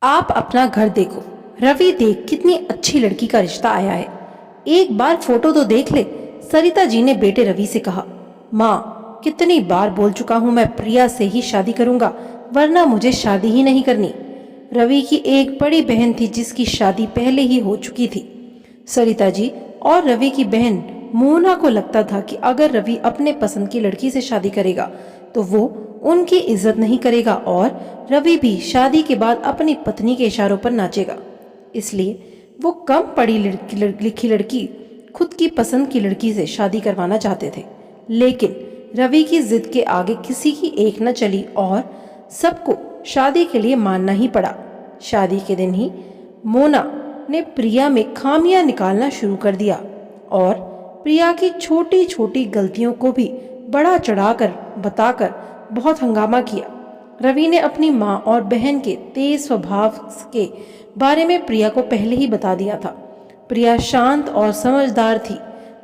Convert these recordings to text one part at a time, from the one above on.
आप अपना घर देखो, रवि देख कितनी अच्छी लड़की का रिश्ता आया है। एक बार फोटो तो देख ले। सरिता जी ने बेटे रवि से कहा। माँ, कितनी बार बोल चुका हूँ मैं प्रिया से ही शादी करूंगा, वरना मुझे शादी ही नहीं करनी। रवि की एक बड़ी बहन थी जिसकी शादी पहले ही हो चुकी थी। सरिता जी और रवि की बहन मोना को लगता था कि अगर रवि अपने पसंद की लड़की से शादी करेगा तो वो उनकी इज्जत नहीं करेगा और रवि भी शादी के बाद अपनी पत्नी के इशारों पर नाचेगा। इसलिए वो कम पढ़ी लिखी लड़की खुद की पसंद की लड़की से शादी करवाना चाहते थे। लेकिन रवि की जिद के आगे किसी की एक न चली और सबको शादी के लिए मानना ही पड़ा। शादी के दिन ही मोना ने प्रिया में खामियां निकालना शुरू कर दिया और प्रिया की छोटी छोटी गलतियों को भी बड़ा चढ़ाकर बताकर बहुत हंगामा किया। रवि ने अपनी माँ और बहन के तेज स्वभाव के बारे में प्रिया को पहले ही बता दिया था। प्रिया शांत और समझदार थी।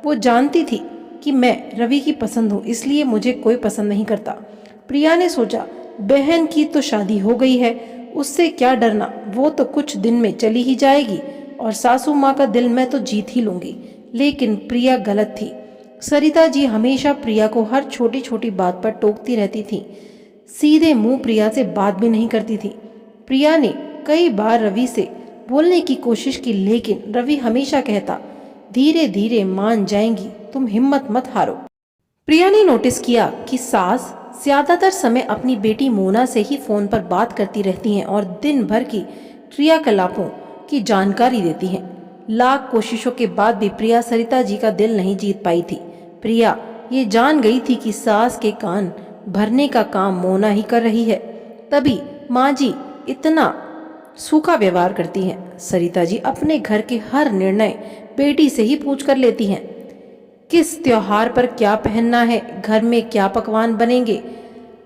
वो जानती थी कि मैं रवि की पसंद हूँ, इसलिए मुझे कोई पसंद नहीं करता। प्रिया ने सोचा, बहन की तो शादी हो गई है, उससे क्या डरना, वो तो कुछ दिन में चली ही जाएगी और सासू माँ का दिल मैं तो जीत ही लूंगी। लेकिन प्रिया गलत थी। सरिता जी हमेशा प्रिया को हर छोटी छोटी बात पर टोकती रहती थी। सीधे मुंह प्रिया से बात भी नहीं करती थी। प्रिया ने कई बार रवि से बोलने की कोशिश की, लेकिन रवि हमेशा कहता, धीरे धीरे मान जाएंगी, तुम हिम्मत मत हारो। प्रिया ने नोटिस किया कि सास ज्यादातर समय अपनी बेटी मोना से ही फोन पर बात करती रहती हैं और दिन भर की क्रियाकलापों की जानकारी देती हैं। लाख कोशिशों के बाद भी प्रिया सरिता जी का दिल नहीं जीत पाई थी। प्रिया ये जान गई थी कि सास के कान भरने का काम मोना ही कर रही है, तभी माँ जी इतना सूखा व्यवहार करती हैं। सरिता जी अपने घर के हर निर्णय बेटी से ही पूछ कर लेती हैं। किस त्योहार पर क्या पहनना है, घर में क्या पकवान बनेंगे,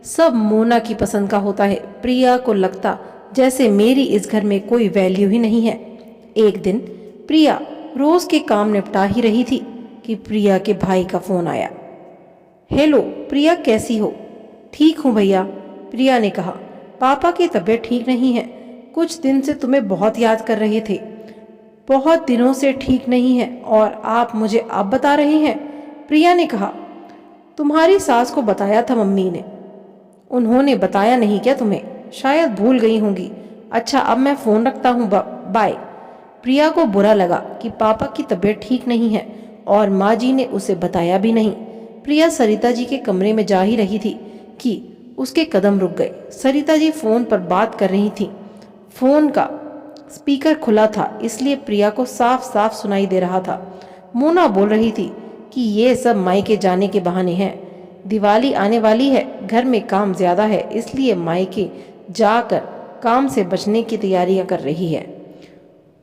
सब मोना की पसंद का होता है। प्रिया को लगता जैसे मेरी इस घर में कोई वैल्यू ही नहीं है। एक दिन प्रिया रोज के काम निपटा ही रही थी कि प्रिया के भाई का फोन आया। हेलो प्रिया, कैसी हो? ठीक हूँ भैया, प्रिया ने कहा। पापा की तबीयत ठीक नहीं है, कुछ दिन से तुम्हें बहुत याद कर रहे थे। बहुत दिनों से ठीक नहीं है और आप मुझे अब बता रहे हैं? प्रिया ने कहा। तुम्हारी सास को बताया था मम्मी ने। उन्होंने बताया नहीं क्या तुम्हें? शायद भूल गई होंगी। अच्छा, अब मैं फोन रखता हूँ, बाय। प्रिया को बुरा लगा कि पापा की तबीयत ठीक नहीं है और माँ जी ने उसे बताया भी नहीं। प्रिया सरिता जी के कमरे में जा ही रही थी कि उसके कदम रुक गए। सरिता जी फोन पर बात कर रही थी। फोन का स्पीकर खुला था, इसलिए प्रिया को साफ साफ सुनाई दे रहा था। मोना बोल रही थी कि ये सब मायके जाने के बहाने हैं। दिवाली आने वाली है, घर में काम ज्यादा है, इसलिए मायके जाकर काम से बचने की तैयारियां कर रही है।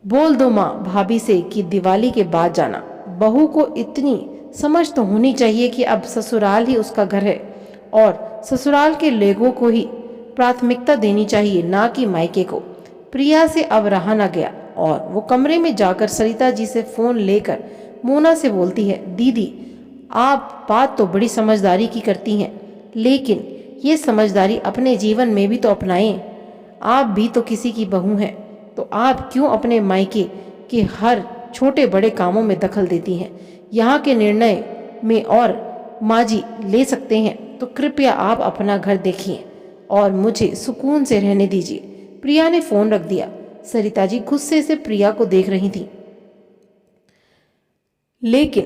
बोल दो माँ भाभी से कि दिवाली के बाद जाना। बहू को इतनी समझ तो होनी चाहिए कि अब ससुराल ही उसका घर है और ससुराल के लोगों को ही प्राथमिकता देनी चाहिए, ना कि मायके को। प्रिया से अब रहा न गया और वो कमरे में जाकर सरिता जी से फोन लेकर मोना से बोलती है, दीदी आप बात तो बड़ी समझदारी की करती हैं, लेकिन ये समझदारी अपने जीवन में भी तो अपनाएं। आप भी तो किसी की बहू हैं, तो आप क्यों अपने मायके के हर छोटे बड़े कामों में दखल देती हैं? यहाँ के निर्णय में और माँ जी ले सकते हैं, तो कृपया आप अपना घर देखिए और मुझे सुकून से रहने दीजिए। प्रिया ने फोन रख दिया। सरिता जी गुस्से से प्रिया को देख रही थी, लेकिन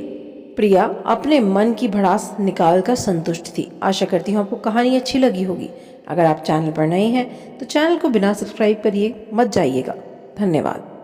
प्रिया अपने मन की भड़ास निकालकर संतुष्ट थी। आशा करती हूँ आपको कहानी अच्छी लगी होगी। अगर आप चैनल पर नए हैं तो चैनल को बिना सब्सक्राइब करिए मत जाइएगा। धन्यवाद।